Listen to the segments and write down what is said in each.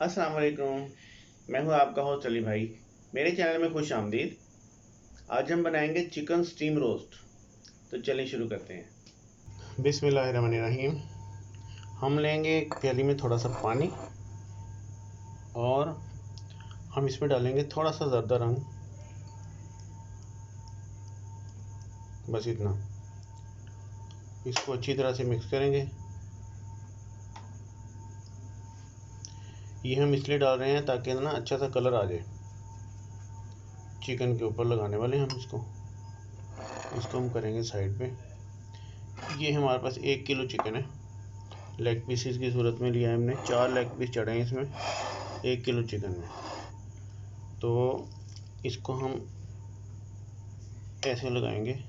अस्सलाम वालेकुम। मैं हूं आपका होस्ट अली भाई। मेरे चैनल में खुश आमदीद। आज हम बनाएंगे चिकन स्टीम रोस्ट। तो चलिए शुरू करते हैं। बिस्मिल्लाहिर्रहमानिर्रहीम। हम लेंगे एक प्याली में थोड़ा सा पानी और हम इसमें डालेंगे थोड़ा सा ज़र्दा रंग, बस इतना। इसको अच्छी तरह से मिक्स करेंगे। ये हम इसलिए डाल रहे हैं ताकि ना अच्छा सा कलर आ जाए। चिकन के ऊपर लगाने वाले हम इसको हम करेंगे साइड पे। ये हमारे पास 1 किलो चिकन है। लेग पीसेस की सूरत में लिया है हमने। 4 लेग पीस चढ़े हैं इसमें 1 किलो चिकन में। तो इसको हम ऐसे लगाएंगे,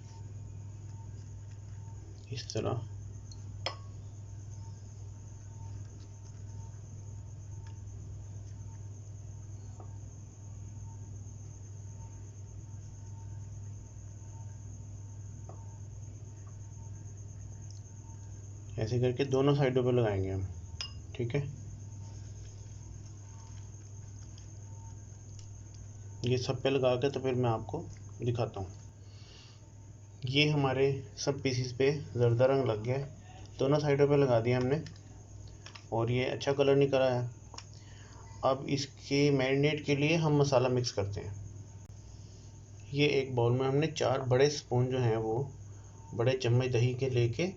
इस तरह। ऐसे करके दोनों साइडों पे लगाएंगे हम, ठीक है। ये सब पे लगा के तो फिर मैं आपको दिखाता हूँ। ये हमारे सब पीसीस पे ज़र्दा रंग लग गया है। दोनों साइडों पे लगा दिया हमने और ये अच्छा कलर निकल आया है। अब इसके मैरिनेट के लिए हम मसाला मिक्स करते हैं। ये एक बाउल में हमने 4 बड़े स्पून जो हैं वो बड़े चम्मच दही के लेके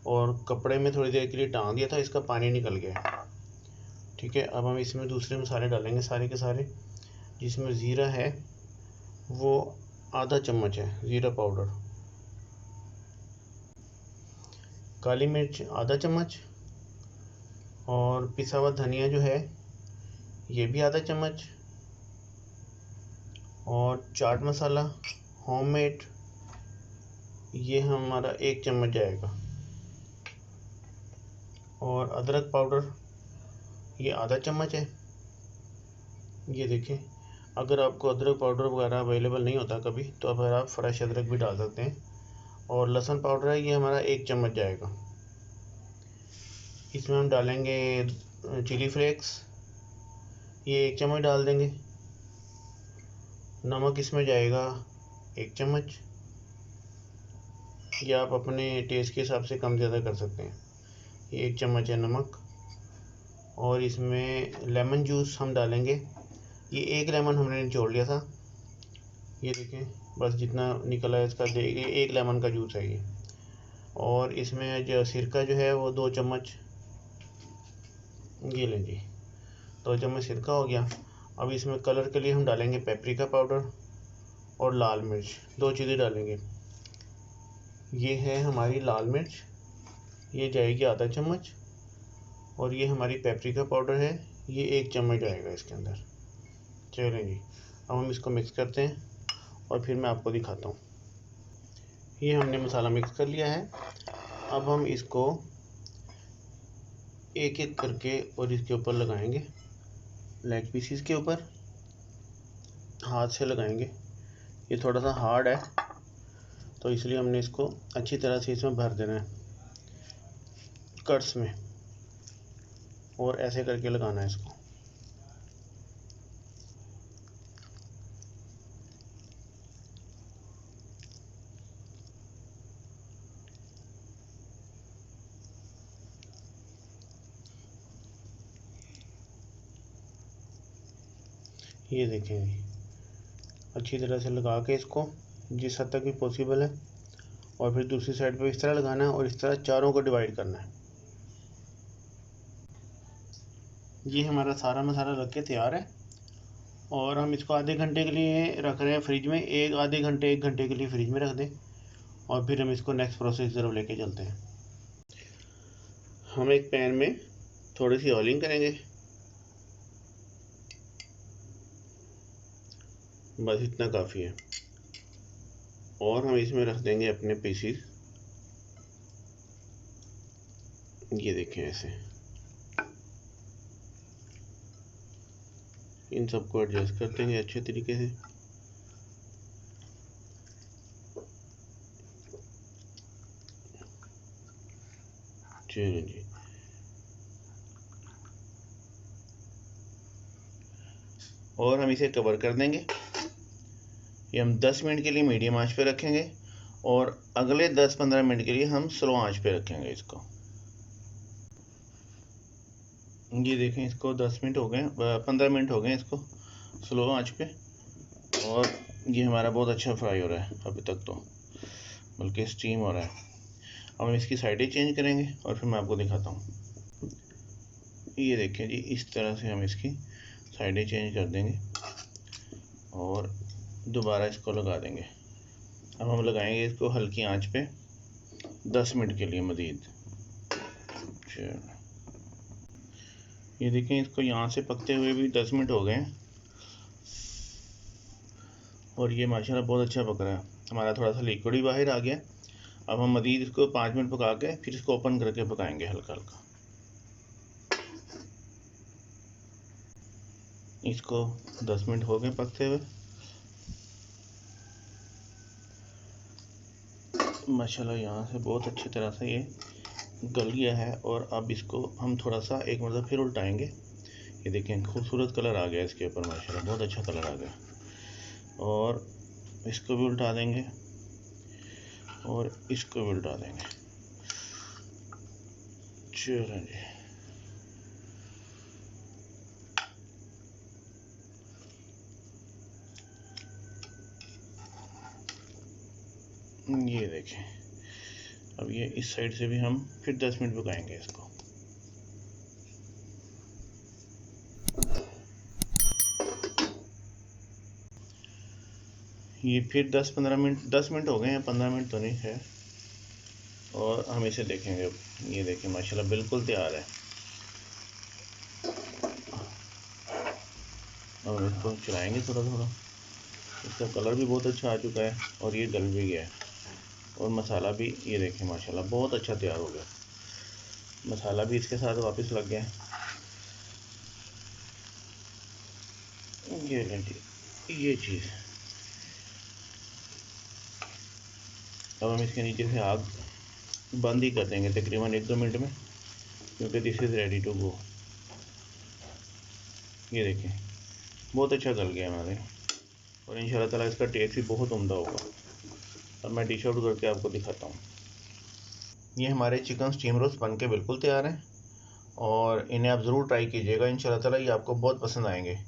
और कपड़े में थोड़ी देर के लिए टांग दिया था, इसका पानी निकल गया, ठीक है। अब हम इसमें दूसरे मसाले डालेंगे सारे के सारे। जिसमें ज़ीरा है वो आधा चम्मच है, ज़ीरा पाउडर। काली मिर्च आधा चम्मच और पिसा हुआ धनिया जो है ये भी आधा चम्मच। और चाट मसाला होममेड ये हमारा 1 चम्मच जाएगा। और अदरक पाउडर ये आधा चम्मच है। ये देखें, अगर आपको अदरक पाउडर वगैरह अवेलेबल नहीं होता कभी, तो अब आप फ्रेश अदरक भी डाल सकते हैं। और लहसुन पाउडर है ये हमारा 1 चम्मच जाएगा। इसमें हम डालेंगे चिली फ्लेक्स, ये 1 चम्मच डाल देंगे। नमक इसमें जाएगा 1 चम्मच, या आप अपने टेस्ट के हिसाब से कम ज़्यादा कर सकते हैं। ये 1 चम्मच है नमक। और इसमें लेमन जूस हम डालेंगे। ये 1 लेमन हमने निचोड़ लिया था, ये देखें, बस जितना निकला है इसका, ये 1 लेमन का जूस है ये। और इसमें जो सिरका जो है वो 2 चम्मच, ये लें जी, 2 चम्मच सिरका हो गया। अब इसमें कलर के लिए हम डालेंगे पेपरिका पाउडर और लाल मिर्च, 2 चीज़ें डालेंगे। ये है हमारी लाल मिर्च, ये जाएगी आधा चम्मच। और ये हमारी पेपरिका पाउडर है, ये 1 चम्मच जाएगा इसके अंदर। चलें जी, अब हम इसको मिक्स करते हैं और फिर मैं आपको दिखाता हूँ। ये हमने मसाला मिक्स कर लिया है। अब हम इसको एक एक करके और इसके ऊपर लगाएंगे, लेग पीसीस के ऊपर हाथ से लगाएंगे। ये थोड़ा सा हार्ड है तो इसलिए हमने इसको अच्छी तरह से इसमें भर देना है कट्स में, और ऐसे करके लगाना है इसको। ये देखें, अच्छी तरह से लगा के इसको जिस हद तक भी पॉसिबल है। और फिर दूसरी साइड पे इस तरह लगाना है और इस तरह चारों को डिवाइड करना है। ये हमारा सारा मसाला लग के तैयार है और हम इसको आधे घंटे के लिए रख रहे हैं फ्रिज में। एक घंटे के लिए फ्रिज में रख दें और फिर हम इसको नेक्स्ट प्रोसेस ज़रूर लेके चलते हैं। हम एक पैन में थोड़ी सी ऑयलिंग करेंगे, बस इतना काफ़ी है। और हम इसमें रख देंगे अपने पीसीस, ये देखें ऐसे। इन सबको एडजस्ट कर देंगे अच्छे तरीके से। चलिए जी, और हम इसे कवर कर देंगे। ये हम 10 मिनट के लिए मीडियम आंच पे रखेंगे और अगले 10-15 मिनट के लिए हम स्लो आंच पे रखेंगे इसको। ये देखें, इसको 10 मिनट हो गए, 15 मिनट हो गए इसको स्लो आंच पे, और ये हमारा बहुत अच्छा फ्राई हो रहा है अभी तक तो, बल्कि स्टीम हो रहा है। अब हम इसकी साइडें चेंज करेंगे और फिर मैं आपको दिखाता हूँ। ये देखें जी, इस तरह से हम इसकी साइडें चेंज कर देंगे और दोबारा इसको लगा देंगे। अब हम लगाएंगे इसको हल्की आंच पे 10 मिनट के लिए मज़ीद। ये देखें, इसको यहाँ से पकते हुए भी 10 मिनट हो गए हैं और ये माशाल्लाह बहुत अच्छा पक रहा है। हमारा थोड़ा सा लिक्विड भी बाहर आ गया। अब हम मज़ीद इसको 5 मिनट पका के फिर इसको ओपन करके पकाएंगे हल्का हल्का। इसको 10 मिनट हो गए पकते हुए, माशाल्लाह यहाँ से बहुत अच्छी तरह से ये गल गया है। और अब इसको हम थोड़ा सा एक मतलब फिर उल्टाएंगे। ये देखें, खूबसूरत कलर आ गया इसके ऊपर, माशाल्लाह बहुत अच्छा कलर आ गया। और इसको भी उल्टा देंगे और इसको भी उल्टा देंगे। चलो जी, ये देखें, अब ये इस साइड से भी हम फिर 10 मिनट पकाएंगे इसको। ये फिर 10 मिनट हो गए हैं, 15 मिनट तो नहीं है। और हम इसे देखेंगे। ये देखें, माशाल्लाह बिल्कुल तैयार है। और इसको चलाएंगे थोड़ा थोड़ा। इसका कलर भी बहुत अच्छा आ चुका है और ये गल भी गया है। और मसाला भी ये देखें माशाल्लाह बहुत अच्छा तैयार हो गया। मसाला भी इसके साथ वापस लग गया है। ये लें जी, ये चीज़। अब हम इसके नीचे से आग बंद ही कर देंगे तकरीबन 1-2 मिनट में, क्योंकि this is ready to go. ये देखें, बहुत अच्छा गल गया हमारे, और इंशाल्लाह ताला इसका टेस्ट भी बहुत उम्दा होगा। अब मैं डिश आउट करके आपको दिखाता हूँ। ये हमारे चिकन स्टीम रोस्ट बन के बिल्कुल तैयार हैं और इन्हें आप ज़रूर ट्राई कीजिएगा। इंशाल्लाह ताला ये आपको बहुत पसंद आएंगे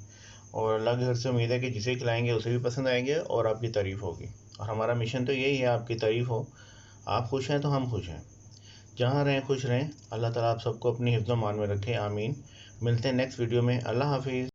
और अल्लाह के घर से उम्मीद है कि जिसे खिलाएंगे उसे भी पसंद आएंगे और आपकी तारीफ़ होगी। और हमारा मिशन तो यही है, आपकी तारीफ़ हो। आप खुश हैं तो हम खुश हैं। जहाँ रहें खुश रहें। अल्लाह ताला आप सबको अपनी हिफ्ज़-ओ-मान में रखे, आमीन। मिलते हैं नेक्स्ट वीडियो में। अल्लाह हाफिज़।